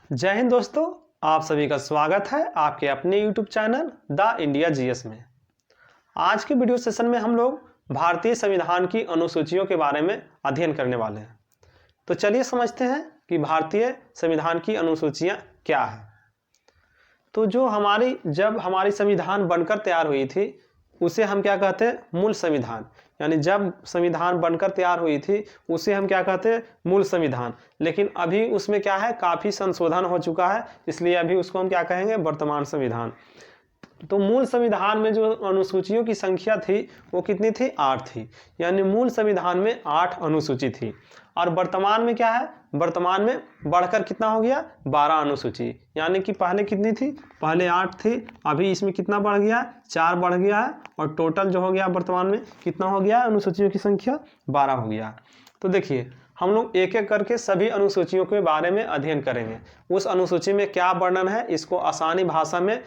जय हिंद दोस्तों, आप सभी का स्वागत है आपके अपने YouTube channel the India GS में। आज के वीडियो सेशन में हम लोग भारतीय संविधान की अनुसूचियों के बारे में अध्ययन करने वाले हैं। तो चलिए समझते हैं कि भारतीय संविधान की अनुसूचियां क्या है। तो जब हमारी संविधान बनकर तैयार हुई थी उसे हम क्या कहते हैं, मूल संविधान। यानी जब संविधान बनकर तैयार हुई थी उसे हम क्या कहते हैं, मूल संविधान। लेकिन अभी उसमें क्या है, काफ़ी संशोधन हो चुका है, इसलिए अभी उसको हम क्या कहेंगे, वर्तमान संविधान। तो मूल संविधान में जो अनुसूचियों की संख्या थी वो कितनी थी, 8 थी। यानी मूल संविधान में 8 अनुसूची थी। और वर्तमान में क्या है, वर्तमान में बढ़कर कितना हो गया, 12 अनुसूची। यानी कि पहले कितनी थी, पहले 8 थी, अभी इसमें कितना बढ़ गया, 4 बढ़ गया है। और टोटल जो हो गया वर्तमान में कितना हो गया, अनुसूचियों की संख्या 12 हो गया। तो देखिए हम लोग एक एक करके सभी अनुसूचियों के बारे में अध्ययन करेंगे। उस अनुसूची में क्या वर्णन है इसको आसानी भाषा में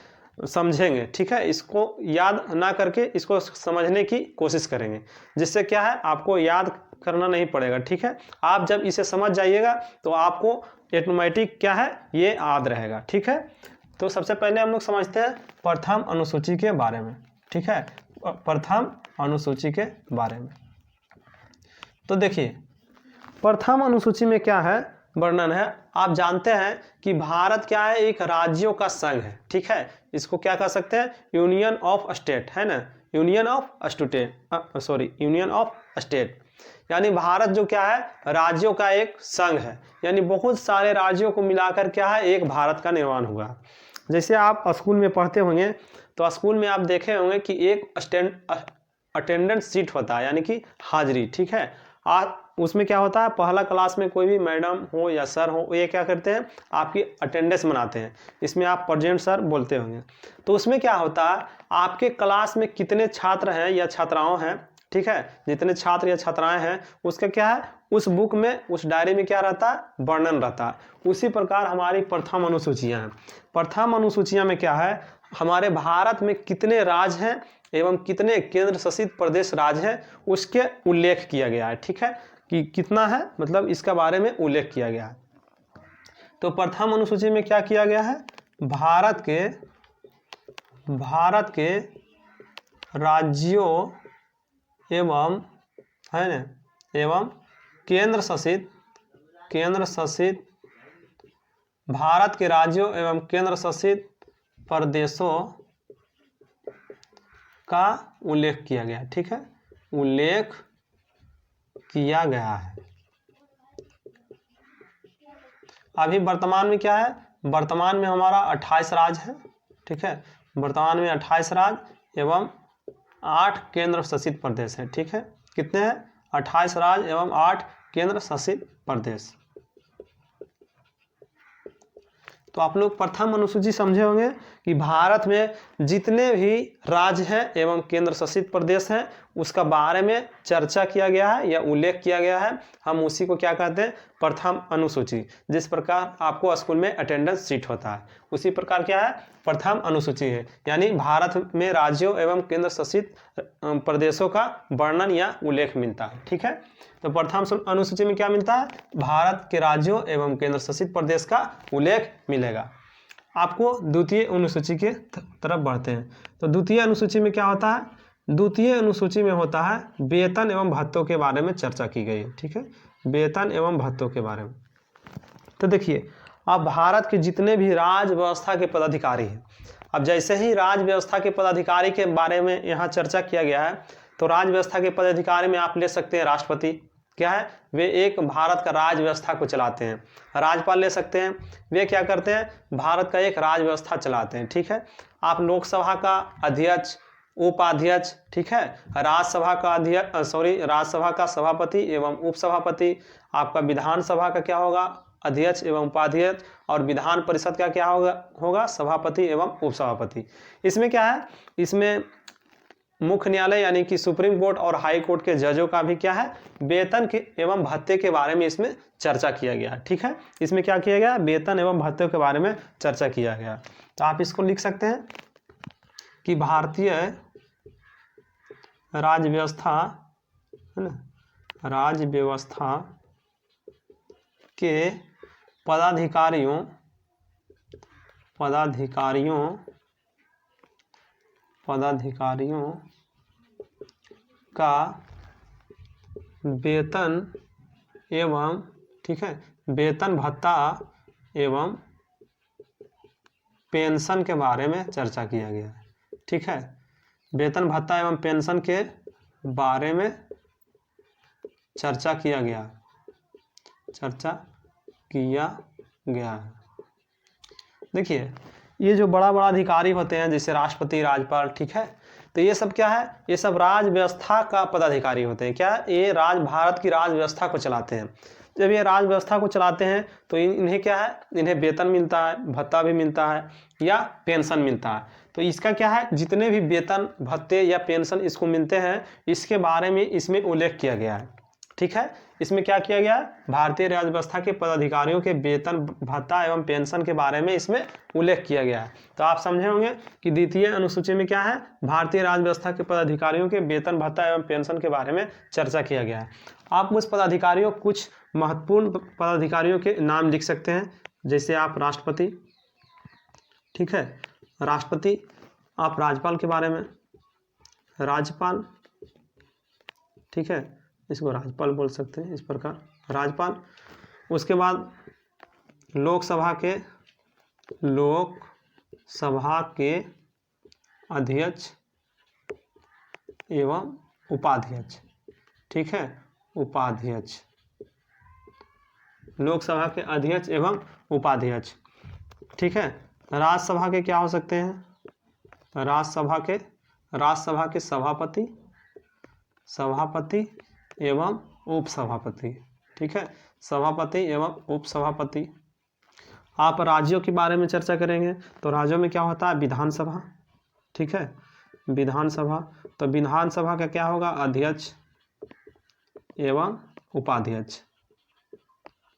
समझेंगे, ठीक है। इसको याद ना करके इसको समझने की कोशिश करेंगे, जिससे क्या है, आपको याद करना नहीं पड़ेगा, ठीक है। आप जब इसे समझ जाइएगा तो आपको ऑटोमेटिक क्या है, ये याद रहेगा, ठीक है। तो सबसे पहले हम लोग समझते हैं प्रथम अनुसूची के बारे में, ठीक है। प्रथम अनुसूची के बारे में तो देखिए प्रथम अनुसूची में क्या है, वर्णन है। आप जानते हैं कि भारत क्या है, एक राज्यों का संघ है, ठीक है। इसको क्या कह सकते हैं, यूनियन ऑफ स्टेट, है ना, यूनियन ऑफ स्टेट। यानी भारत जो क्या है, राज्यों का एक संघ है। यानी बहुत सारे राज्यों को मिलाकर क्या है, एक भारत का निर्माण हुआ। जैसे आप स्कूल में पढ़ते होंगे तो स्कूल में आप देखे होंगे कि एक अटेंडेंस सीट होता है, यानी कि हाजिरी, ठीक है। उसमें क्या होता है, पहला क्लास में कोई भी मैडम हो या सर हो, ये क्या करते हैं, आपकी अटेंडेंस बनाते हैं। इसमें आप प्रेजेंट सर बोलते होंगे। तो उसमें क्या होता है, आपके क्लास में कितने छात्र हैं या छात्राओं हैं, ठीक है, जितने छात्र या छात्राएं हैं उसका क्या है, उस बुक में, उस डायरी में क्या रहता है, वर्णन रहता है। उसी प्रकार हमारी प्रथम अनुसूचियां हैं। प्रथम अनुसूचियां में क्या है, हमारे भारत में कितने राज्य हैं एवं कितने केंद्र शासित प्रदेश राज्य हैं उसके उल्लेख किया गया है, ठीक है, कि कितना है, मतलब इसका बारे में उल्लेख किया गया है। तो प्रथम अनुसूची में क्या किया गया है, भारत के राज्यों एवं, है ना, एवं केंद्र शासित भारत के राज्यों एवं केंद्र शासित प्रदेशों का उल्लेख किया गया, ठीक है, उल्लेख किया गया है। अभी वर्तमान में क्या है, वर्तमान में हमारा 28 राज्य है, ठीक है। वर्तमान में 28 राज्य एवं 8 केंद्र शासित प्रदेश है, ठीक है। कितने हैं, 28 राज्य एवं 8 केंद्र शासित प्रदेश। तो आप लोग प्रथम अनुसूची समझे होंगे कि भारत में जितने भी राज्य हैं एवं केंद्र शासित प्रदेश हैं उसका बारे में चर्चा किया गया है या उल्लेख किया गया है। हम उसी को क्या कहते हैं, प्रथम अनुसूची। जिस प्रकार आपको स्कूल में अटेंडेंस सीट होता है उसी प्रकार क्या है, प्रथम अनुसूची है। यानी भारत में राज्यों एवं केंद्र शासित प्रदेशों का वर्णन या उल्लेख मिलता है, ठीक है। तो प्रथम अनुसूची में क्या मिलता है, भारत के राज्यों एवं केंद्र शासित प्रदेश का उल्लेख मिलेगा। आपको द्वितीय अनुसूची के तरफ बढ़ते हैं। तो द्वितीय अनुसूची में क्या होता है, द्वितीय अनुसूची में होता है वेतन एवं भत्तों के बारे में चर्चा की गई है, ठीक है, वेतन एवं भत्तों के बारे में। तो देखिए अब भारत के जितने भी राज व्यवस्था के पदाधिकारी हैं, अब जैसे ही राज व्यवस्था के पदाधिकारी के बारे में यहाँ चर्चा किया गया है, तो राज व्यवस्था के पदाधिकारी में आप ले सकते हैं राष्ट्रपति, क्या है, वे एक भारत का राज व्यवस्था को चलाते हैं। राज्यपाल ले सकते हैं, वे क्या करते हैं, भारत का एक राज व्यवस्था चलाते हैं, ठीक है। आप लोकसभा का अध्यक्ष, उपाध्यक्ष, ठीक है, राज्यसभा का सभापति एवं उपसभापति, आपका विधानसभा का क्या होगा, अध्यक्ष एवं उपाध्यक्ष, और विधान परिषद का क्या होगा सभापति एवं उपसभापति। इसमें क्या है, इसमें मुख्य न्यायालय यानी कि सुप्रीम कोर्ट और हाई कोर्ट के जजों का भी क्या है, वेतन के एवं भत्ते के बारे में इसमें चर्चा किया गया, ठीक है। इसमें क्या किया गया, वेतन एवं भत्ते के बारे में चर्चा किया गया। तो आप इसको लिख सकते हैं कि भारतीय राज्य व्यवस्था, है ना, राज्य व्यवस्था के पदाधिकारियों पदाधिकारियों का वेतन एवं, ठीक है, वेतन भत्ता एवं पेंशन के बारे में चर्चा किया गया है। ठीक है, वेतन भत्ता एवं पेंशन के बारे में चर्चा किया गया है। देखिए, ये जो बड़ा बड़ा अधिकारी होते हैं जैसे राष्ट्रपति, राज्यपाल, ठीक है, तो ये सब क्या है, ये सब राज व्यवस्था का पदाधिकारी होते हैं। क्या, ये भारत की राज व्यवस्था को चलाते हैं। जब ये राज व्यवस्था को चलाते हैं तो इन्हें क्या है, इन्हें वेतन मिलता है, भत्ता भी मिलता है या पेंशन मिलता है। तो इसका क्या है, जितने भी वेतन, भत्ते या पेंशन इसको मिलते हैं, इसके बारे में इसमें उल्लेख किया गया है। ठीक है, इसमें क्या किया गया है, भारतीय राज व्यवस्था के पदाधिकारियों के वेतन, भत्ता एवं पेंशन के बारे में इसमें उल्लेख किया गया है। तो आप समझे होंगे कि द्वितीय अनुसूची में क्या है, भारतीय राज व्यवस्था के पदाधिकारियों के वेतन, भत्ता एवं पेंशन के बारे में चर्चा किया गया है। आप उस पदाधिकारियों, कुछ महत्वपूर्ण पदाधिकारियों के नाम लिख सकते हैं, जैसे आप राष्ट्रपति, ठीक है, राष्ट्रपति, आप राज्यपाल के बारे में, राज्यपाल, ठीक है, इसको राज्यपाल बोल सकते हैं, इस प्रकार राज्यपाल। उसके बाद लोकसभा के अध्यक्ष एवं उपाध्यक्ष, ठीक है, उपाध्यक्ष, लोकसभा के अध्यक्ष एवं उपाध्यक्ष। ठीक है, राज्यसभा के क्या हो सकते हैं, राज्यसभा के सभापति एवं उपसभापति। ठीक है, सभापति एवं उपसभापति। आप राज्यों के बारे में चर्चा करेंगे तो राज्यों में क्या होता है, विधानसभा, ठीक है, विधानसभा। तो विधानसभा का क्या होगा, अध्यक्ष एवं उपाध्यक्ष,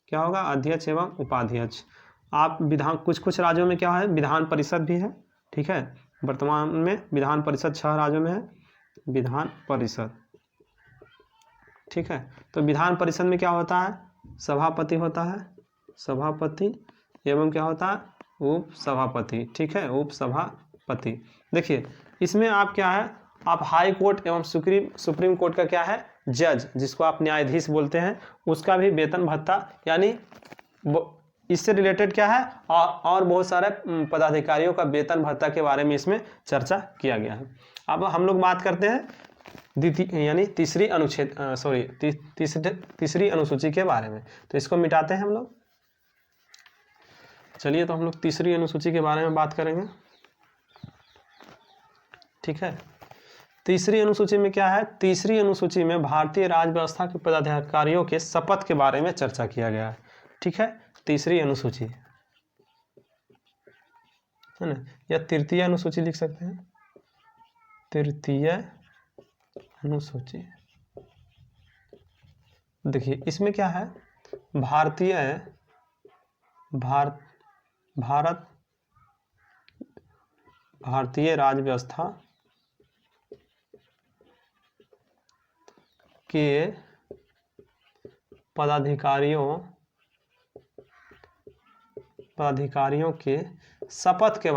क्या होगा, अध्यक्ष एवं उपाध्यक्ष। आप कुछ राज्यों में क्या है, विधान परिषद भी है। ठीक है, वर्तमान में विधान परिषद 6 राज्यों में है, विधान परिषद। ठीक है, तो विधान परिषद में क्या होता है, सभापति होता है, सभापति एवं क्या होता है, उपसभापति। ठीक है, उपसभापति। देखिए, इसमें आप क्या है, आप हाई कोर्ट एवं सुप्रीम कोर्ट का क्या है, जज, जिसको आप न्यायाधीश बोलते हैं, उसका भी वेतन भत्ता, यानी इससे रिलेटेड क्या है, और बहुत सारे पदाधिकारियों का वेतन भत्ता के बारे में इसमें चर्चा किया गया है। अब हम लोग बात करते हैं यानी तीसरी अनुसूची के बारे में। तो इसको मिटाते हैं हम लोग। चलिए, तो हम लोग तीसरी अनुसूची के बारे में बात करेंगे। ठीक है, तीसरी अनुसूची में क्या है, तीसरी अनुसूची में भारतीय राज व्यवस्था के पदाधिकारियों के शपथ के बारे में चर्चा किया गया है। ठीक है, तीसरी अनुसूची है ना, या तृतीय अनुसूची लिख सकते हैं, तृतीय अनुसूची। देखिए, इसमें क्या है, भारतीय राज व्यवस्था के पदाधिकारियों के शपथ के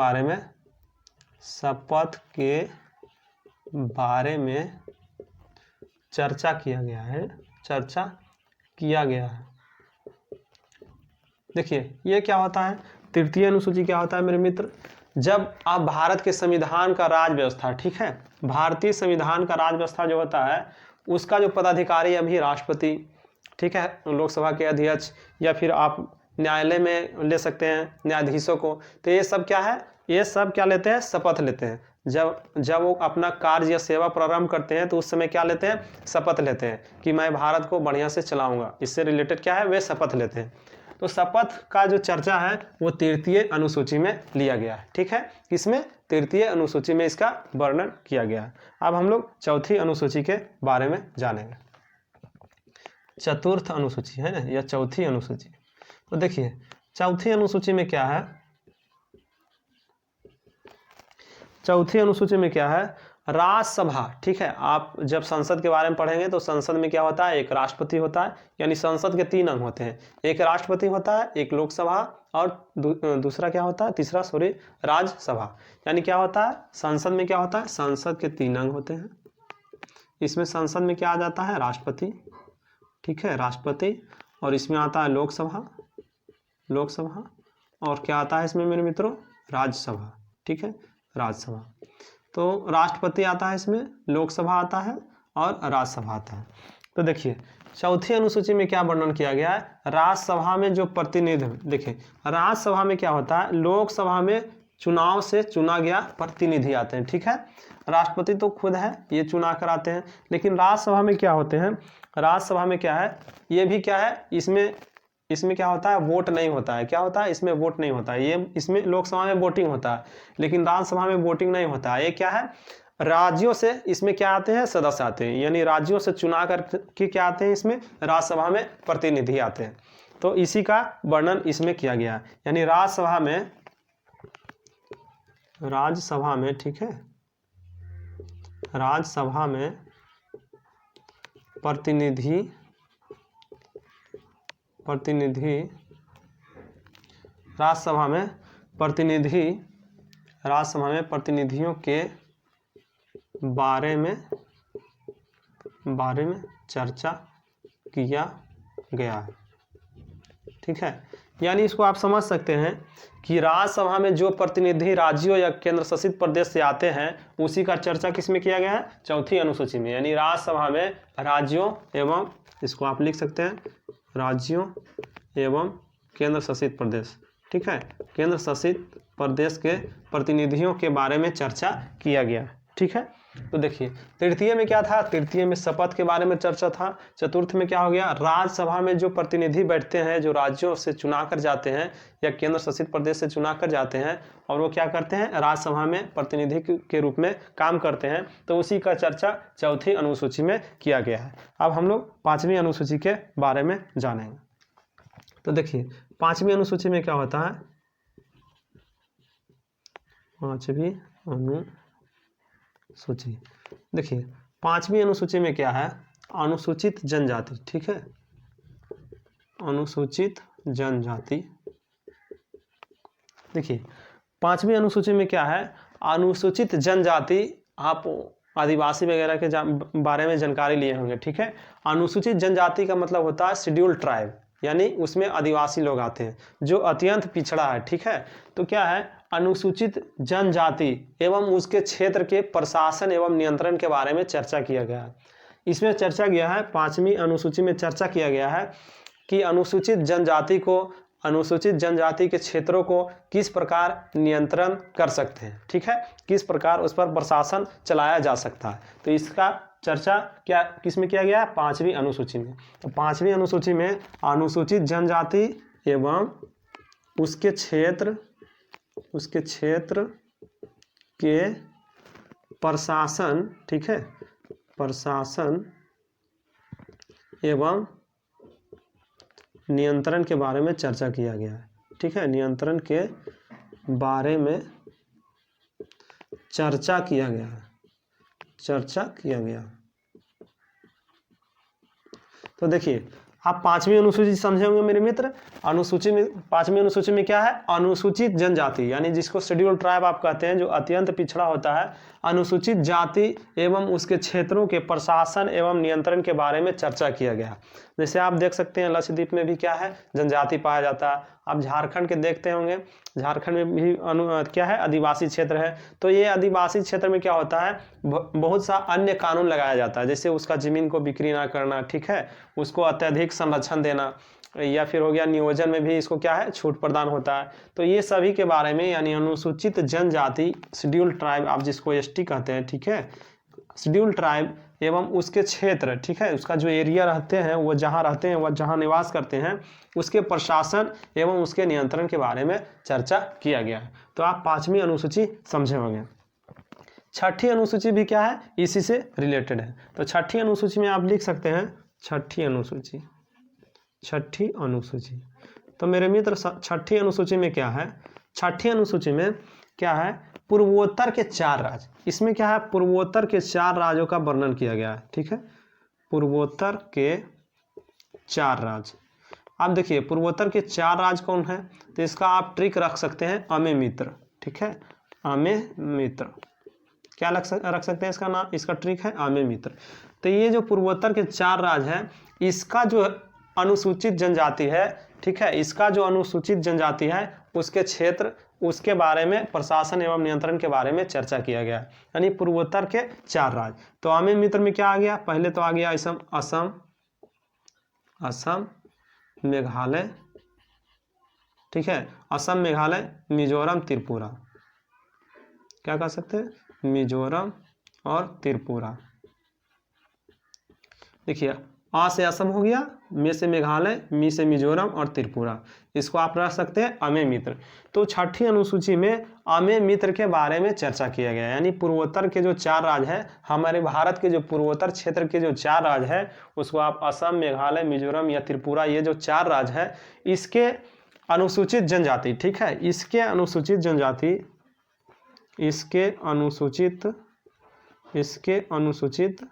बारे में चर्चा किया गया है। देखिए, ये क्या होता है, तृतीय अनुसूची क्या होता है मेरे मित्र, जब आप भारत के संविधान का राज व्यवस्था, ठीक है, भारतीय संविधान का राज व्यवस्था जो होता है, उसका जो पदाधिकारी अभी राष्ट्रपति, ठीक है, लोकसभा के अध्यक्ष, या फिर आप न्यायालय में ले सकते हैं न्यायाधीशों को। तो ये सब क्या है, ये सब क्या लेते हैं, शपथ लेते हैं। जब वो अपना कार्य या सेवा प्रारंभ करते हैं तो उस समय क्या लेते हैं, शपथ लेते हैं कि मैं भारत को बढ़िया से चलाऊंगा। इससे रिलेटेड क्या है, वे शपथ लेते हैं। तो शपथ का जो चर्चा है वो तृतीय अनुसूची में लिया गया है। ठीक है, इसमें तृतीय अनुसूची में इसका वर्णन किया गया है। अब हम लोग चौथी अनुसूची के बारे में जानेंगे। चतुर्थ अनुसूची है ना, या चौथी अनुसूची। तो देखिए, चौथी अनुसूची में क्या है, चौथी अनुसूची में क्या है, राज्यसभा। ठीक है, आप जब संसद के बारे में पढ़ेंगे तो संसद में क्या होता है, एक राष्ट्रपति होता है, यानी संसद के 3 अंग होते हैं, एक राष्ट्रपति होता है, एक लोकसभा और दूसरा क्या होता है, तीसरा सॉरी राज्यसभा। यानी क्या होता है, संसद में क्या होता है, संसद के 3 अंग होते हैं। इसमें संसद में क्या आ जाता है, राष्ट्रपति, ठीक है, राष्ट्रपति। और इसमें आता है लोकसभा, लोकसभा। और क्या आता है इसमें मेरे मित्रों, राज्यसभा, ठीक है, राज्यसभा। तो राष्ट्रपति आता है इसमें, लोकसभा आता है और राज्यसभा आता है। तो देखिए चौथी अनुसूची में क्या वर्णन किया गया है, राज्यसभा में जो प्रतिनिधि, देखिए राज्यसभा में क्या होता है, लोकसभा में चुनाव से चुना गया प्रतिनिधि आते हैं, ठीक है। राष्ट्रपति तो खुद है, ये चुना कर आते हैं, लेकिन राज्यसभा में क्या होते हैं, राज्यसभा में क्या है, ये भी क्या है, इसमें क्या होता है, वोट नहीं होता है। क्या होता है, इसमें वोट नहीं होता है। ये इसमें लोकसभा में वोटिंग होता है, लेकिन राज्यसभा में वोटिंग नहीं होता है। ये क्या है, राज्यों से इसमें क्या आते हैं, सदस्य आते हैं, यानी राज्यों से चुना कर के क्या आते हैं, इसमें राज्यसभा में प्रतिनिधि आते हैं। तो इसी का वर्णन इसमें किया गया है। यानी राज्यसभा में, ठीक है, राज्यसभा में प्रतिनिधि राज्यसभा में प्रतिनिधियों के बारे में चर्चा किया गया है, ठीक है। यानी इसको आप समझ सकते हैं कि राज्यसभा में जो प्रतिनिधि राज्यों या केंद्र शासित प्रदेश से आते हैं, उसी का चर्चा किसमें किया गया है, चौथी अनुसूची में। यानी राज्यसभा में राज्यों एवं, इसको आप लिख सकते हैं, राज्यों एवं केंद्र शासित प्रदेश, ठीक है, केंद्र शासित प्रदेश के प्रतिनिधियों के बारे में चर्चा किया गया, ठीक है। तो देखिए तृतीय में क्या था, तृतीय में शपथ के बारे में चर्चा था। चतुर्थ में क्या हो गया, राज्यसभा में जो प्रतिनिधि बैठते हैं, जो राज्यों से चुना कर जाते हैं या केंद्र शासित प्रदेश से चुना कर जाते हैं, और वो क्या करते हैं, राज्यसभा में प्रतिनिधि के रूप में काम करते हैं, तो उसी का चर्चा चौथी अनुसूची में किया गया है। अब हम लोग 5वीं अनुसूची के बारे में जानेंगे। तो देखिए 5वीं अनुसूची में क्या होता है, 5वीं अनुसूची, देखिए 5वीं अनुसूची में क्या है, अनुसूचित जनजाति, ठीक है, अनुसूचित जनजाति। देखिए 5वीं अनुसूची में क्या है, अनुसूचित जनजाति, आप आदिवासी वगैरह के बारे में जानकारी लिए होंगे, ठीक है। अनुसूचित जनजाति का मतलब होता है शेड्यूल्ड ट्राइब, यानी उसमें आदिवासी लोग आते हैं जो अत्यंत पिछड़ा है, ठीक है। तो क्या है, अनुसूचित जनजाति एवं उसके क्षेत्र के प्रशासन एवं नियंत्रण के बारे में चर्चा किया गया है। इसमें चर्चा किया है, 5वीं अनुसूची में चर्चा किया गया है कि अनुसूचित जनजाति के क्षेत्रों को किस प्रकार नियंत्रण कर सकते हैं, ठीक है, किस प्रकार उस पर प्रशासन चलाया जा सकता है। तो इसका चर्चा क्या किस में किया गया है, 5वीं अनुसूची में। तो 5वीं अनुसूची में अनुसूचित जनजाति एवं उसके क्षेत्र के प्रशासन, ठीक है, प्रशासन एवं नियंत्रण के बारे में चर्चा किया गया है, ठीक है, नियंत्रण के बारे में चर्चा किया गया है, तो देखिए आप 5वीं अनुसूची समझे होंगे मेरे मित्र। अनुसूची में 5वीं अनुसूची में क्या है, अनुसूचित जनजाति, यानी जिसको शेड्यूल्ड ट्राइब आप कहते हैं, जो अत्यंत पिछड़ा होता है, अनुसूचित जाति एवं उसके क्षेत्रों के प्रशासन एवं नियंत्रण के बारे में चर्चा किया गया। जैसे आप देख सकते हैं लक्षद्वीप में भी क्या है, जनजाति पाया जाता है। आप झारखंड के देखते होंगे, झारखंड में भी क्या है, आदिवासी क्षेत्र है। तो ये आदिवासी क्षेत्र में क्या होता है, बहुत सा अन्य कानून लगाया जाता है, जैसे उसका जमीन को बिक्री ना करना, ठीक है, उसको अत्यधिक संरक्षण देना, या फिर हो गया नियोजन में भी इसको क्या है, छूट प्रदान होता है। तो ये सभी के बारे में, यानी अनुसूचित जनजाति, शेड्यूल्ड ट्राइब आप जिसको एसटी कहते हैं, ठीक है, शेड्यूल्ड ट्राइब एवं उसके क्षेत्र, ठीक है, उसका जो एरिया रहते हैं, वो जहाँ रहते हैं, वह जहाँ निवास करते हैं, उसके प्रशासन एवं उसके नियंत्रण के बारे में चर्चा किया गया है। तो आप 5वीं अनुसूची समझे होंगे। 6ठी अनुसूची भी क्या है, इसी से रिलेटेड है। तो 6ठी अनुसूची में आप लिख सकते हैं, 6ठी अनुसूची। तो मेरे मित्र 6ठी अनुसूची में क्या है, 6ठी अनुसूची में क्या है, पूर्वोत्तर के 4 राज्य। इसमें क्या है, पूर्वोत्तर के 4 राज्यों का वर्णन किया गया है, ठीक है, पूर्वोत्तर के 4 राज्य। आप देखिए पूर्वोत्तर के 4 राज्य कौन है, तो इसका आप ट्रिक रख सकते हैं अमे मित्र। ठीक है, अमे मित्र क्या रख सकते हैं, इसका नाम, इसका ट्रिक है अमे मित्र। तो ये जो पूर्वोत्तर के 4 राज्य हैं, इसका जो अनुसूचित जनजाति है, ठीक है, इसका जो अनुसूचित जनजाति है उसके क्षेत्र, उसके बारे में प्रशासन एवं नियंत्रण के बारे में चर्चा किया गया है, यानी पूर्वोत्तर के 4 राज्य। तो अमे मित्र में क्या आ गया, पहले तो आ गया असम मेघालय, ठीक है, असम मेघालय मिजोरम त्रिपुरा, क्या कह सकते हैं, मिजोरम और त्रिपुरा। देखिए आ से असम हो गया, मे से मेघालय, मी से मिजोरम और त्रिपुरा, इसको आप रख सकते हैं अमे मित्र। तो छठी अनुसूची में अमे मित्र के बारे में चर्चा किया गया, यानी पूर्वोत्तर के जो 4 राज्य हैं, हमारे भारत के जो पूर्वोत्तर क्षेत्र के जो 4 राज्य हैं, उसको आप असम, मेघालय, मिजोरम या त्रिपुरा, ये जो 4 राज्य है, इसके अनुसूचित जनजाति, ठीक है, इसके अनुसूचित जनजाति, इसके अनुसूचित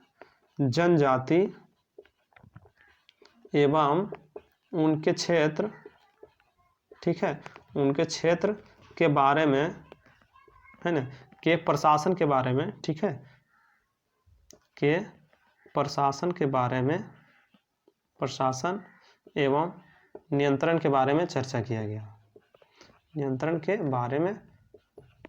जनजाति एवं उनके क्षेत्र, ठीक है, उनके क्षेत्र के बारे में, है ना, के प्रशासन के बारे में, ठीक है, के प्रशासन के बारे में, प्रशासन एवं नियंत्रण के बारे में चर्चा किया गया, नियंत्रण के बारे में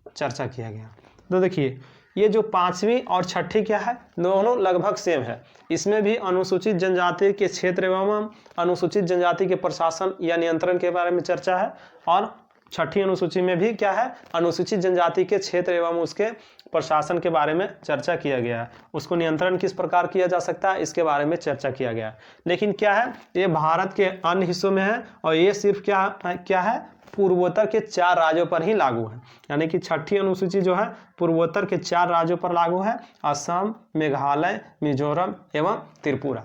चर्चा किया गया। तो देखिए ये जो 5वीं और 6ठी क्या है, दोनों लगभग सेम है। इसमें भी अनुसूचित जनजाति के क्षेत्र एवं अनुसूचित जनजाति के प्रशासन या नियंत्रण के बारे में चर्चा है, और 6ठी अनुसूची में भी क्या है, अनुसूचित जनजाति के क्षेत्र एवं उसके प्रशासन के बारे में चर्चा किया गया है, उसको नियंत्रण किस प्रकार किया जा सकता है, इसके बारे में चर्चा किया गया है। लेकिन क्या है, ये भारत के अन्य हिस्सों में है, और ये सिर्फ क्या है, पूर्वोत्तर के 4 राज्यों पर ही लागू है, यानी कि 6ठी अनुसूची जो है पूर्वोत्तर के 4 राज्यों पर लागू है, असम, मेघालय, मिजोरम एवं त्रिपुरा।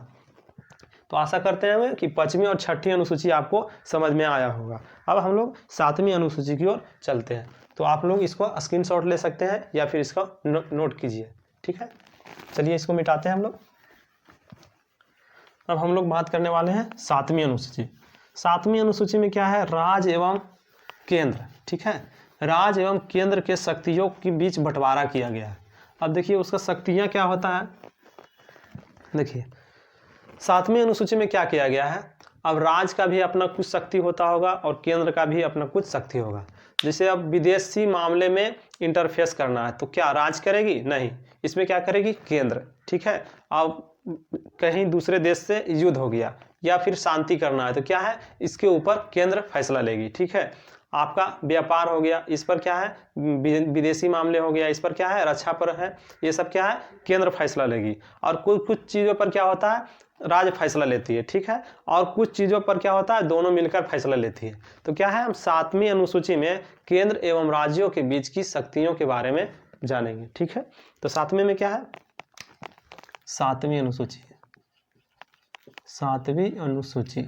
तो आशा करते हैं कि 5वीं और 6ठी अनुसूची आपको समझ में आया होगा। अब हम लोग 7वीं अनुसूची की ओर चलते हैं। तो आप लोग इसको स्क्रीनशॉट ले सकते हैं या फिर इसका नोट कीजिए, ठीक है। चलिए इसको मिटाते हैं हम लोग। अब हम लोग बात करने वाले हैं 7वीं अनुसूची। 7वीं अनुसूची में क्या है, राज्य एवं केंद्र, ठीक है, राज्य एवं केंद्र के शक्तियों के बीच बंटवारा किया गया है। अब देखिए उसका शक्तियां क्या होता है, देखिए 7वीं अनुसूची में क्या किया गया है, अब राज्य का भी अपना कुछ शक्ति होता होगा और केंद्र का भी अपना कुछ शक्ति होगा। जैसे अब विदेशी मामले में इंटरफेस करना है तो क्या राज्य करेगी, नहीं, इसमें क्या करेगी, केंद्र, ठीक है। अब कहीं दूसरे देश से युद्ध हो गया या फिर शांति करना है तो क्या है, इसके ऊपर केंद्र फैसला लेगी, ठीक है। आपका व्यापार हो गया, इस पर क्या है, विदेशी मामले हो गया, इस पर क्या है, रक्षा पर है, ये सब क्या है, केंद्र फैसला लेगी। और कुछ चीज़ों पर क्या होता है, राज्य फैसला लेती है, ठीक है, और कुछ चीज़ों पर क्या होता है, दोनों मिलकर फैसला लेती है। तो क्या है, हम 7वीं अनुसूची में केंद्र एवं राज्यों के बीच की शक्तियों के बारे में जानेंगे, ठीक है। तो 7वीं में क्या है, 7वीं अनुसूची, 7वीं अनुसूची,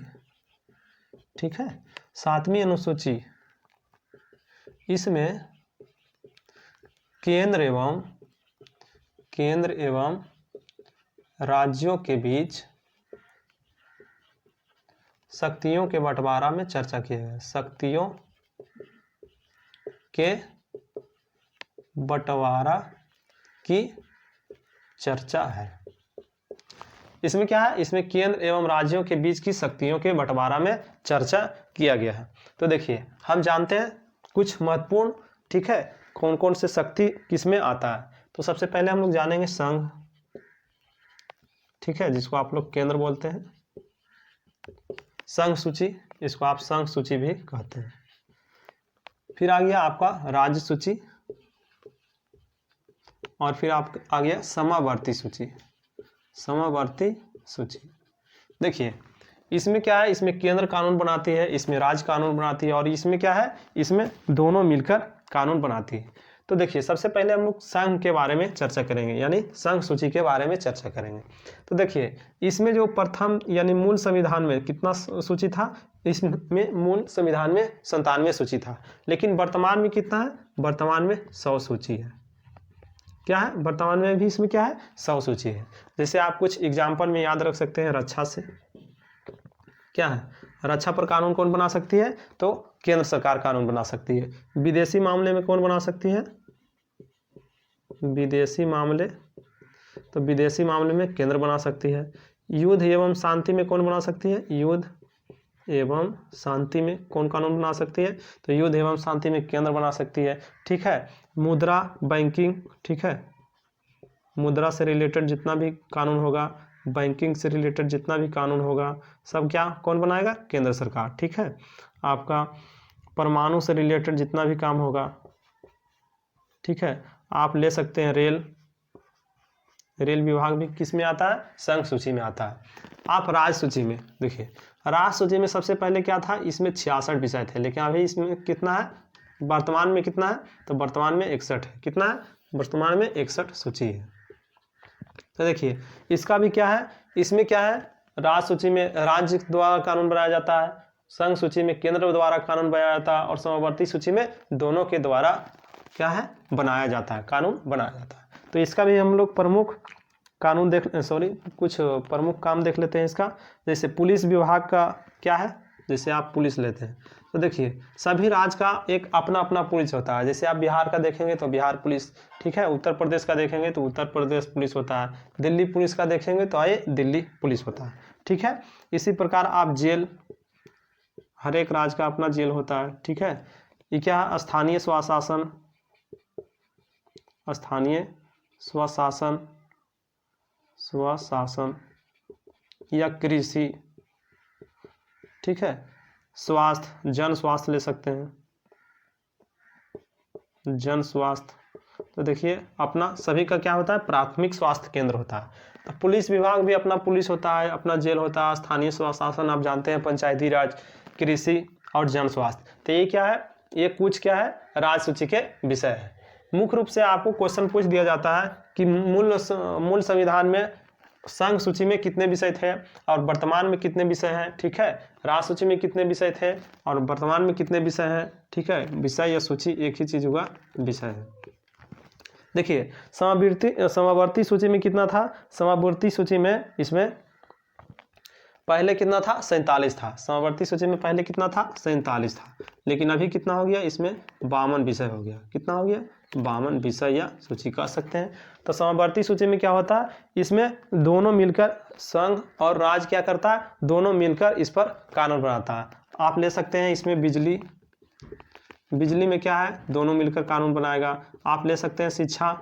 ठीक है। 7वीं अनुसूची, इसमें केंद्र एवं राज्यों के बीच शक्तियों के बंटवारा में चर्चा किया गया, शक्तियों के बंटवारा की चर्चा है। इसमें क्या है, इसमें केंद्र एवं राज्यों के बीच की शक्तियों के बंटवारा में चर्चा किया गया है। तो देखिए हम जानते हैं कुछ महत्वपूर्ण, ठीक है, कौन कौन से शक्ति किसमें आता है। तो सबसे पहले हम लोग जानेंगे संघ, ठीक है, जिसको आप लोग केंद्र बोलते हैं, संघ सूची, इसको आप संघ सूची भी कहते हैं। फिर आ गया आपका राज्य सूची, और फिर आप आ गया समावर्ती सूची, समावर्ती सूची। देखिए इसमें क्या है, इसमें केंद्र कानून बनाती है, इसमें राज्य कानून बनाती है, और इसमें क्या है, इसमें दोनों मिलकर कानून बनाती है। तो देखिए सबसे पहले हम लोग संघ के बारे में चर्चा करेंगे, यानी संघ सूची के बारे में चर्चा करेंगे। तो देखिए इसमें जो प्रथम यानी मूल संविधान में कितना सूची था, इसमें मूल संविधान में 97 सूची था, लेकिन वर्तमान में कितना है, वर्तमान में 100 सूची है। क्या है, वर्तमान में भी इसमें क्या है, 100 सूची है। जैसे आप कुछ एग्जाम्पल में याद रख सकते हैं, रक्षा से क्या है, रक्षा पर कानून कौन बना सकती है? तो केंद्र सरकार कानून बना सकती है। विदेशी मामले में कौन बना सकती है? विदेशी मामले, तो विदेशी मामले में केंद्र बना सकती है। युद्ध एवं शांति में कौन बना सकती है? युद्ध एवं शांति में कौन कानून बना सकती है? तो युद्ध एवं शांति में केंद्र बना सकती है। ठीक है। मुद्रा, बैंकिंग, ठीक है, मुद्रा से रिलेटेड जितना भी कानून होगा, बैंकिंग से रिलेटेड जितना भी कानून होगा, सब क्या कौन बनाएगा? केंद्र सरकार। ठीक है। आपका परमाणु से रिलेटेड जितना भी काम होगा, ठीक है, आप ले सकते हैं। रेल विभाग भी किस में आता है? संघ सूची में आता है। आप राज्य सूची में देखिए, राज्य सूची में सबसे पहले क्या था? इसमें 66 विषय थे, लेकिन अभी इसमें कितना है? वर्तमान में कितना है? तो वर्तमान में 61 है। कितना है? वर्तमान में 61 सूची है। तो देखिए इसका भी क्या है? इसमें क्या है? राज्य सूची में राज्य द्वारा कानून बनाया जाता है, संघ सूची में केंद्र द्वारा कानून बनाया जाता है, और समवर्ती सूची में दोनों के द्वारा क्या है? बनाया जाता है, कानून बनाया जाता है। तो इसका भी हम लोग प्रमुख कानून कुछ प्रमुख काम देख लेते हैं इसका। जैसे पुलिस विभाग का क्या है? जैसे आप पुलिस लेते हैं तो देखिए सभी राज्य का एक अपना अपना पुलिस होता है। जैसे आप बिहार का देखेंगे तो बिहार पुलिस, ठीक है, उत्तर प्रदेश का देखेंगे तो उत्तर प्रदेश पुलिस होता है, दिल्ली पुलिस का देखेंगे तो ये दिल्ली पुलिस होता है। ठीक है। इसी प्रकार आप जेल, हर एक राज्य का अपना जेल होता है। ठीक है। ये क्या है? स्थानीय स्वशासन, स्थानीय स्वशासन या कृषि, ठीक है, स्वास्थ्य, जन स्वास्थ्य ले सकते हैं, जन स्वास्थ्य। तो देखिए अपना सभी का क्या होता है? प्राथमिक स्वास्थ्य केंद्र होता है। तो पुलिस विभाग भी अपना पुलिस होता है, अपना जेल होता है, स्थानीय स्वशासन आप जानते हैं, पंचायती राज, कृषि और जन स्वास्थ्य। तो ये क्या है? ये कुछ क्या है? राज्य सूची के विषय है। मुख्य रूप से आपको क्वेश्चन पूछ दिया जाता है कि मूल संविधान में संघ सूची में कितने विषय थे और वर्तमान में कितने विषय हैं। ठीक है। राज्य सूची में कितने विषय थे और वर्तमान में कितने विषय हैं। ठीक है। विषय या सूची एक ही चीज हुआ, विषय है। देखिए समवर्ती सूची में कितना था? समवर्ती सूची में इसमें पहले कितना था? 47 था। समवर्ती सूची में पहले कितना था? 47 था। लेकिन अभी कितना हो गया? इसमें 52 विषय हो गया। कितना हो गया? 52 विषय या सूची कह सकते हैं। तो समवर्ती सूची में क्या होता है? इसमें दोनों मिलकर, संघ और राज्य क्या करता है? दोनों मिलकर इस पर कानून बनाता है। आप ले सकते हैं इसमें बिजली, बिजली में क्या है? दोनों मिलकर कानून बनाएगा। आप ले सकते हैं शिक्षा,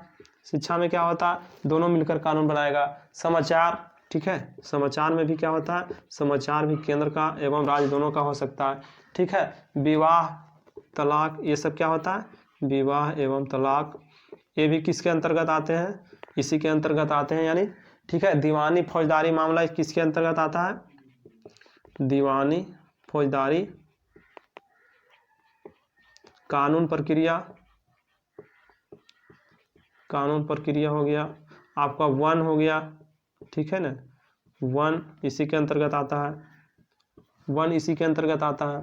शिक्षा में क्या होता है? दोनों मिलकर कानून बनाएगा। समाचार, ठीक है, समाचार में भी क्या होता है? समाचार भी केंद्र का एवं राज्य दोनों का हो सकता है। ठीक है। विवाह, तलाक, ये सब क्या होता है? विवाह एवं तलाक, ये भी किसके अंतर्गत आते हैं? इसी के अंतर्गत आते हैं यानी। ठीक है। दीवानी फौजदारी मामला किसके अंतर्गत आता है? दीवानी फौजदारी। कानून प्रक्रिया, कानून प्रक्रिया हो गया आपका। वन हो गया, ठीक है ना, वन इसी के अंतर्गत आता है, वन इसी के अंतर्गत आता है।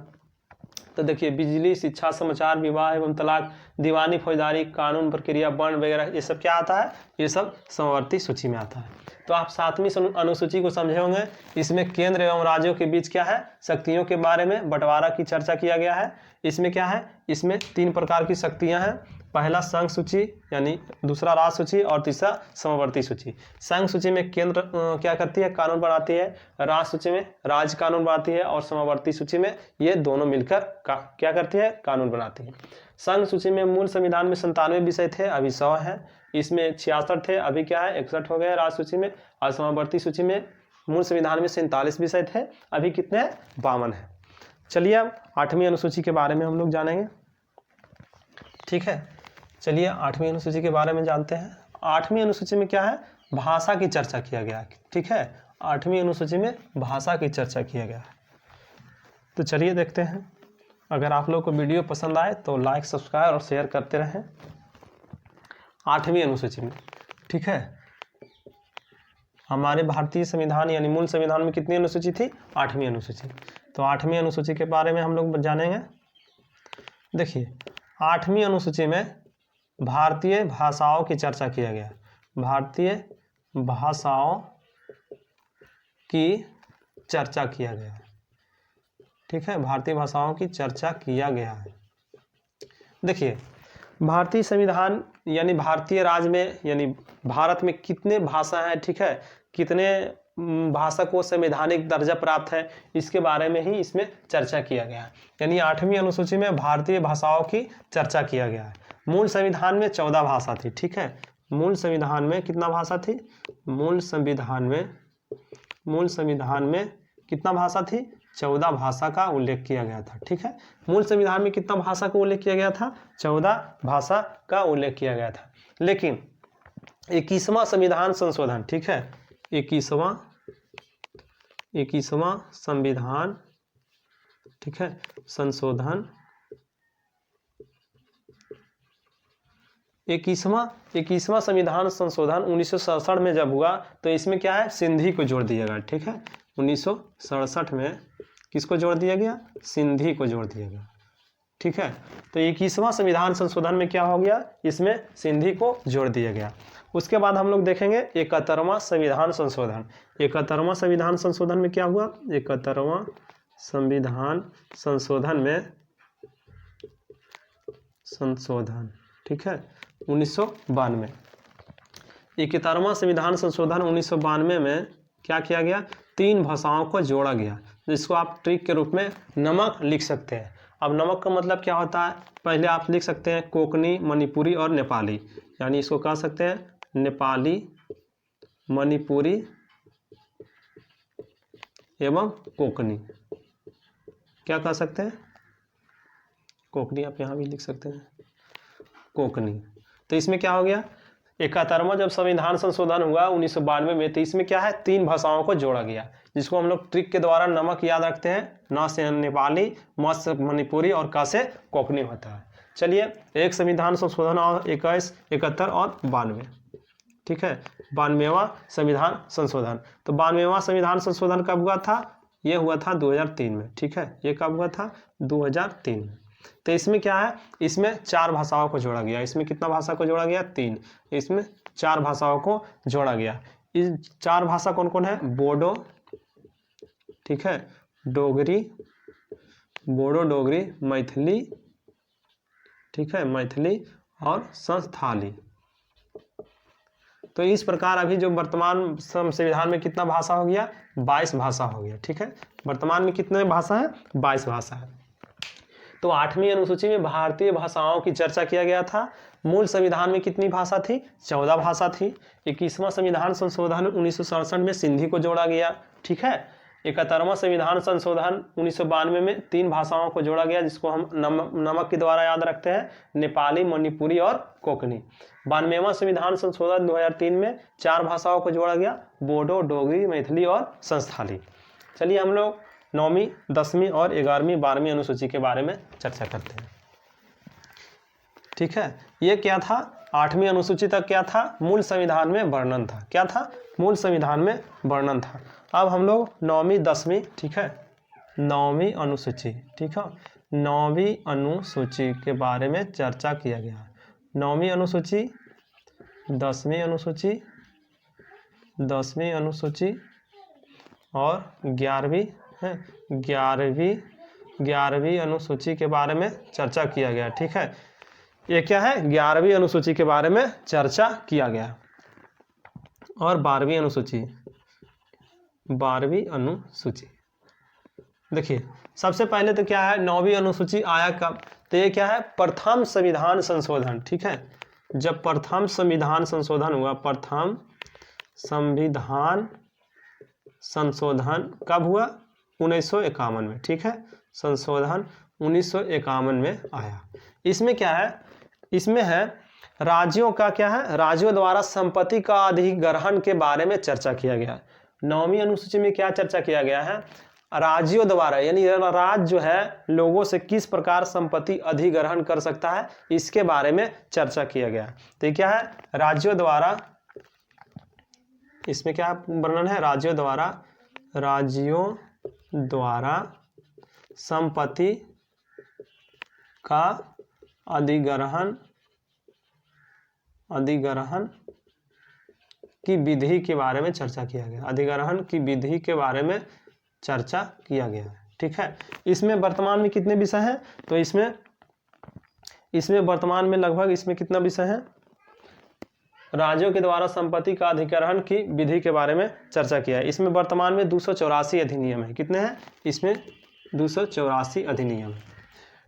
तो देखिए बिजली, शिक्षा, समाचार, विवाह एवं तलाक, दीवानी फौजदारी, कानून प्रक्रिया, वन वगैरह, ये सब क्या आता है? ये सब समवर्ती सूची में आता है। तो आप 7वीं अनुसूची को समझे होंगे। इसमें केंद्र एवं राज्यों के बीच क्या है? शक्तियों के बारे में बंटवारा की चर्चा किया गया है। इसमें क्या है? इसमें 3 प्रकार की शक्तियां हैं। पहला संघ सूची, यानी दूसरा राज्य सूची और तीसरा समवर्ती सूची। संघ सूची में केंद्र क्या करती है? कानून बनाती है। राज्य सूची में राज्य कानून बनाती है और समवर्ती सूची में ये दोनों मिलकर क्या करती है? कानून बनाती है। संघ सूची में मूल संविधान में 97 विषय थे, अभी 100 है। इसमें 66 थे, अभी क्या है? 61 हो गए राज्य सूची में। और समवर्ती सूची में मूल संविधान में 47 विषय थे, अभी कितने हैं? 52 है। चलिए अब 8वीं अनुसूची के बारे में हम लोग जानेंगे। ठीक है, चलिए 8वीं अनुसूची के बारे में जानते हैं। 8वीं अनुसूची में क्या है? भाषा की चर्चा किया गया है। ठीक है, 8वीं अनुसूची में भाषा की चर्चा किया गया है। तो चलिए देखते हैं। अगर आप लोग को वीडियो पसंद आए तो लाइक, सब्सक्राइब और शेयर करते रहें। 8वीं अनुसूची में, ठीक है, हमारे भारतीय संविधान यानी मूल संविधान में कितनी अनुसूची थी? 8वीं अनुसूची। तो 8वीं अनुसूची के बारे में हम लोग जानेंगे। देखिए 8वीं अनुसूची में भारतीय भाषाओं की चर्चा किया गया। भारतीय भाषाओं की चर्चा किया गया। ठीक है, भारतीय भाषाओं की चर्चा किया गया है। देखिए, भारतीय संविधान यानी भारतीय राज्य में यानी भारत में कितने भाषा हैं, ठीक है, कितने भाषा को संवैधानिक दर्जा प्राप्त है, इसके बारे में ही इसमें चर्चा किया गया है। यानी 8वीं अनुसूची में भारतीय भाषाओं की चर्चा किया गया है। मूल संविधान में 14 भाषा थी, ठीक है, मूल संविधान में कितना भाषा थी, मूल संविधान में कितना भाषा थी, 14 भाषा का उल्लेख किया गया था, ठीक है। मूल संविधान में कितना भाषा का उल्लेख किया गया था, 14 भाषा का उल्लेख किया गया था। लेकिन 21वां संविधान संशोधन, ठीक है, 21वां संविधान, ठीक है, संशोधन, 21वां संविधान संशोधन 1967 में जब हुआ तो इसमें क्या है, सिंधी को जोड़ दिया गया, ठीक है। 1967 में किसको जोड़ दिया गया, सिंधी को जोड़ दिया गया, ठीक है। तो 21वां संविधान संशोधन में क्या हो गया, इसमें सिंधी को जोड़ दिया गया। उसके बाद हम लोग देखेंगे 71वां संविधान संशोधन। 71वां संविधान संशोधन में क्या हुआ, 71वां संविधान संशोधन में ठीक है, 1992। 71वां संविधान संशोधन 1992 में क्या किया गया, 3 भाषाओं को जोड़ा गया, जिसको आप ट्रिक के रूप में नमक लिख सकते हैं। अब नमक का मतलब क्या होता है, पहले आप लिख सकते हैं कोंकणी, मणिपुरी और नेपाली, यानी इसको कह सकते हैं नेपाली, मणिपुरी एवं कोंकणी। क्या कह सकते हैं, कोंकणी, आप यहाँ भी लिख सकते हैं कोंकणी। तो इसमें क्या हो गया, 71वां जब संविधान संशोधन हुआ 1992 में, तो इसमें क्या है, 3 भाषाओं को जोड़ा गया, जिसको हम लोग ट्रिक के द्वारा नमक याद रखते हैं, न से नेपाली, म से मणिपुरी और क से कोंकणी होता है। चलिए, एक संविधान संशोधन और 21, 71 और 92, ठीक है, 92वां संविधान संशोधन। तो 92वां संविधान संशोधन कब हुआ था, ये हुआ था 2003 में, ठीक है, ये कब हुआ था, 2003 में। तो इसमें क्या है, इसमें 4 भाषाओं को जोड़ा गया। इसमें कितना भाषा को जोड़ा गया, 3, इसमें 4 भाषाओं को जोड़ा गया। इस 4 भाषा कौन कौन है, बोडो, ठीक है, डोगरी, बोडो डोगरी, मैथिली, ठीक है, मैथिली और संस्थाली। तो इस प्रकार अभी जो वर्तमान संविधान में कितना भाषा हो गया, 22 भाषा हो गया, ठीक है। वर्तमान में कितने भाषा है, 22 भाषा है। तो 8वीं अनुसूची में भारतीय भाषाओं की चर्चा किया गया था। मूल संविधान में कितनी भाषा थी, 14 भाषा थी। 21वां संविधान संशोधन 1967 में सिंधी को जोड़ा गया, ठीक है। 71वां संविधान संशोधन 1992 में 3 भाषाओं को जोड़ा गया, जिसको हम नमक के द्वारा याद रखते हैं, नेपाली, मणिपुरी और कोंकणी। 92वां संविधान संशोधन 2003 में 4 भाषाओं को जोड़ा गया, बोडो, डोगरी, मैथिली और संस्थाली। चलिए हम लोग 9वीं, 10वीं और 11वीं, 12वीं अनुसूची के बारे में चर्चा करते हैं, ठीक है। ये क्या था, 8वीं अनुसूची तक क्या था, मूल संविधान में वर्णन था। क्या था, मूल संविधान में वर्णन था। अब हम लोग 9वीं, 10वीं, ठीक है, 9वीं अनुसूची, ठीक है, 9वीं अनुसूची के बारे में चर्चा किया गया। 9वीं अनुसूची, 10वीं अनुसूची, 10वीं अनुसूची और 11वीं है, 11वीं अनुसूची के बारे में चर्चा किया गया, ठीक है। ये क्या है, 11वीं अनुसूची के बारे में चर्चा किया गया। और 12वीं अनुसूची, 12वीं अनुसूची, देखिए सबसे पहले तो क्या है, 9वीं अनुसूची आया कब, तो ये क्या है, प्रथम संविधान संशोधन, ठीक है। जब प्रथम संविधान संशोधन हुआ, प्रथम संविधान संशोधन कब हुआ, 1951 में, ठीक है, संशोधन 1951 में आया। इसमें क्या है, इसमें है राज्यों का क्या है, राज्यों द्वारा संपत्ति का अधिग्रहण के बारे में चर्चा किया गया। 9वीं अनुसूची में क्या चर्चा किया गया है, राज्यों द्वारा, यानी राज्य जो है लोगों से किस प्रकार संपत्ति अधिग्रहण कर सकता है, इसके बारे में चर्चा किया गया। तो क्या है, राज्यों द्वारा, इसमें क्या वर्णन है, राज्यों द्वारा संपत्ति का अधिग्रहण की विधि के बारे में चर्चा किया गया। अधिग्रहण की विधि के बारे में चर्चा किया गया है, ठीक है। इसमें वर्तमान में कितने विषय हैं, तो इसमें वर्तमान में लगभग इसमें कितना विषय है, राज्यों के द्वारा संपत्ति का अधिग्रहण की विधि के बारे में चर्चा किया है। इसमें वर्तमान में 284 अधिनियम है। कितने हैं, इसमें 284 अधिनियम है।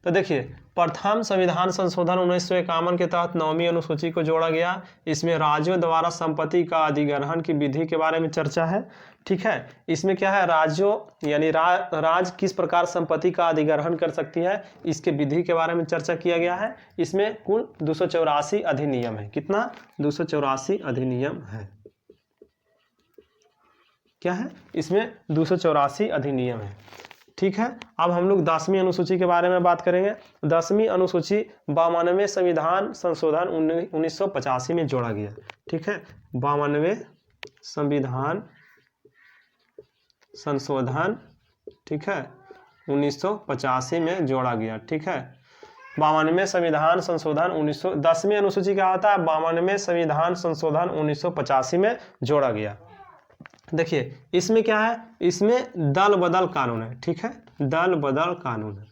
तो देखिए, प्रथम संविधान संशोधन 1951 के तहत 9वीं अनुसूची को जोड़ा गया। इसमें राज्यों द्वारा संपत्ति का अधिग्रहण की विधि के बारे में चर्चा है। ठीक है, इसमें क्या है, राज्यों यानी राज्य किस प्रकार संपत्ति का अधिग्रहण कर सकती है, इसके विधि के बारे में चर्चा किया गया है। इसमें कुल 284 अधिनियम है। कितना, 284 अधिनियम है। क्या है, इसमें 284 अधिनियम है। ठीक है, अब हम लोग 10वीं अनुसूची के बारे में बात करेंगे। 10वीं अनुसूची 52वें संविधान संशोधन 1985 में जोड़ा गया। ठीक है, 52वें संविधान संशोधन, ठीक है, 1985 में जोड़ा गया। ठीक है, 52वें संविधान संशोधन 10वीं अनुसूची क्या होता है, 52वें संविधान संशोधन 1985 में जोड़ा गया। देखिए, इसमें क्या है, इसमें दल बदल कानून है। ठीक है, दल बदल कानून है।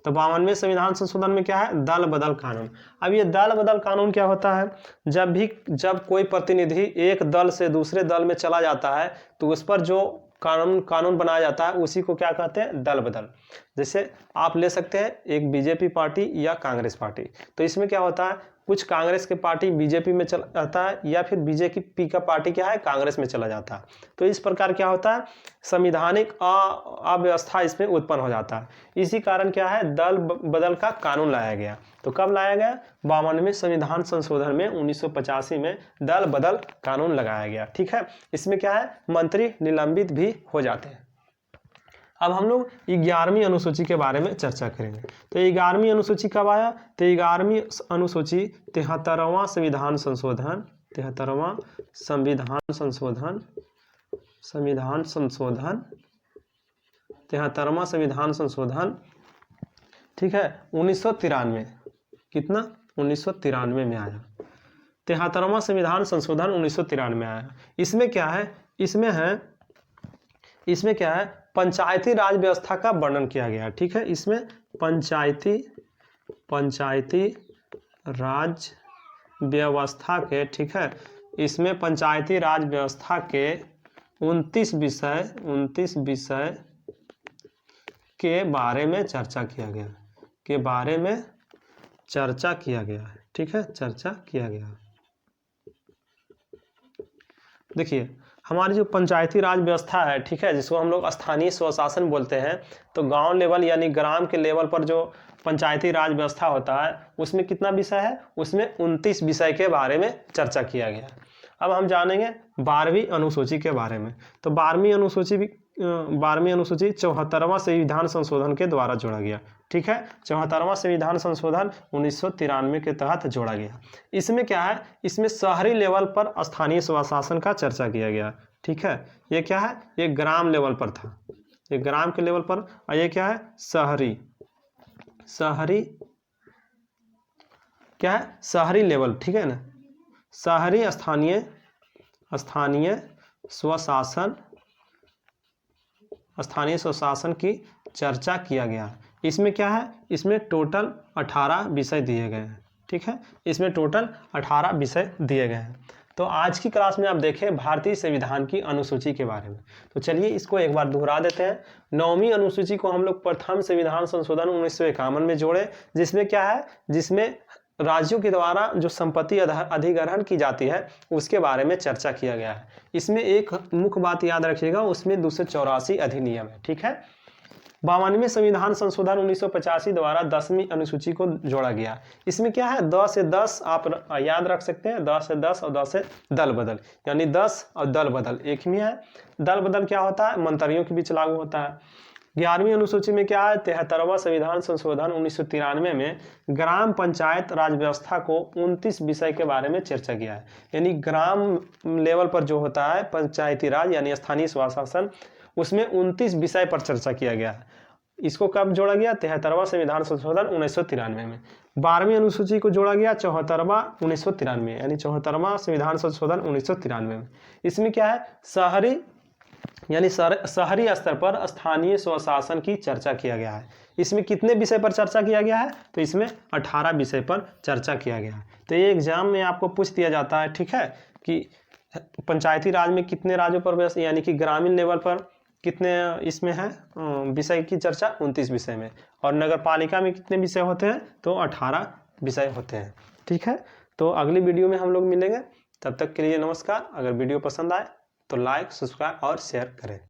तो 52वें संविधान संशोधन में क्या है, दल बदल कानून। अब ये दल बदल कानून क्या होता है, जब कोई प्रतिनिधि एक दल से दूसरे दल में चला जाता है तो उस पर जो कानून बनाया जाता है उसी को क्या कहते हैं, दल बदल। जैसे आप ले सकते हैं एक बीजेपी पार्टी या कांग्रेस पार्टी। तो इसमें क्या होता है, कुछ कांग्रेस के पार्टी बीजेपी में चला जाता है या फिर बीजेपी का पार्टी क्या है, कांग्रेस में चला जाता है। तो इस प्रकार क्या होता है, संवैधानिक अव्यवस्था इसमें उत्पन्न हो जाता है। इसी कारण क्या है, दल बदल का कानून लाया गया। तो कब लाया गया, 52वें संविधान संशोधन में 1985 में दल बदल कानून लगाया गया। ठीक है, इसमें क्या है, मंत्री निलंबित भी हो जाते हैं। अब हम लोग 11वीं अनुसूची के बारे में चर्चा करेंगे। तो 11वीं अनुसूची कब आया, तो 11वीं अनुसूची 73वां संविधान संशोधन, 73वां संविधान संशोधन 73वां संविधान संशोधन, ठीक है, 1993, कितना, 1993 में आया। 73वां संविधान संशोधन 1993 में आया। इसमें क्या है, इसमें क्या है, पंचायती राज व्यवस्था का वर्णन किया गया। ठीक है, इसमें पंचायती राज व्यवस्था के, ठीक है, इसमें पंचायती राज व्यवस्था के 29 विषय के बारे में चर्चा किया गया, है। ठीक है, चर्चा किया गया। देखिए, हमारी जो पंचायती राज व्यवस्था है, ठीक है, जिसको हम लोग स्थानीय स्वशासन बोलते हैं, तो गांव लेवल यानी ग्राम के लेवल पर जो पंचायती राज व्यवस्था होता है उसमें कितना विषय है, उसमें 29 विषय के बारे में चर्चा किया गया। अब हम जानेंगे 12वीं अनुसूची के बारे में। तो 12वीं अनुसूची 74वां संविधान संशोधन के द्वारा जोड़ा गया। ठीक है, 74वां संविधान संशोधन 1993 के तहत जोड़ा गया। इसमें क्या है, इसमें शहरी लेवल पर स्थानीय स्वशासन का चर्चा किया गया। ठीक है, ये क्या है, ये ग्राम लेवल पर था, ये ग्राम के लेवल पर, और ये क्या है, शहरी क्या है, शहरी लेवल। ठीक है ना, शहरी स्थानीय स्वशासन की चर्चा किया गया। इसमें क्या है, इसमें टोटल 18 विषय दिए गए हैं। ठीक है, इसमें टोटल 18 विषय दिए गए हैं। तो आज की क्लास में आप देखें भारतीय संविधान की अनुसूची के बारे में। तो चलिए इसको एक बार दोहरा देते हैं। 9वीं अनुसूची को हम लोग प्रथम संविधान संशोधन 1951 में जोड़े, जिसमें क्या है, जिसमें राज्यों के द्वारा जो संपत्ति अधिग्रहण की जाती है उसके बारे में चर्चा किया गया है। इसमें एक मुख्य बात याद रखिएगा, उसमें 284 अधिनियम है। ठीक है, 52वें संविधान संशोधन 1985 द्वारा 10वीं अनुसूची को जोड़ा गया। इसमें क्या है, 10 से 10 आप याद रख सकते हैं, 10 से 10 और 10 से दल बदल, यानी 10 और दल बदल एक ही है। दल बदल क्या होता है, मंत्रियों के बीच लागू होता है। 11वीं अनुसूची में क्या है, 73वां संविधान संशोधन 1993 में ग्राम पंचायत राज व्यवस्था को 29 विषय के बारे में चर्चा किया है। यानी ग्राम लेवल पर जो होता है पंचायती राज यानी स्थानीय स्वशासन, उसमें 29 विषय पर चर्चा किया गया है। इसको कब जोड़ा गया, 73वां संविधान संशोधन 1993 में। 12वीं अनुसूची को जोड़ा गया 74वां 1993 यानी 74वां संविधान संशोधन 1993 में। इसमें क्या है, शहरी यानी शहरी स्तर पर स्थानीय स्वशासन की चर्चा किया गया है। इसमें कितने विषय पर चर्चा किया गया है? तो इसमें 18 विषय पर चर्चा किया गया है। तो ये एग्जाम में आपको पूछ दिया जाता है, ठीक है, कि पंचायती राज में कितने राज्यों पर, यानी कि ग्रामीण लेवल पर कितने इसमें है विषय की चर्चा? 29 विषय में। और नगर पालिका में कितने विषय होते हैं? तो 18 विषय होते हैं, ठीक है। तो अगली वीडियो में हम लोग मिलेंगे, तब तक के लिए नमस्कार। अगर वीडियो पसंद आए तो लाइक, सब्सक्राइब और शेयर करें।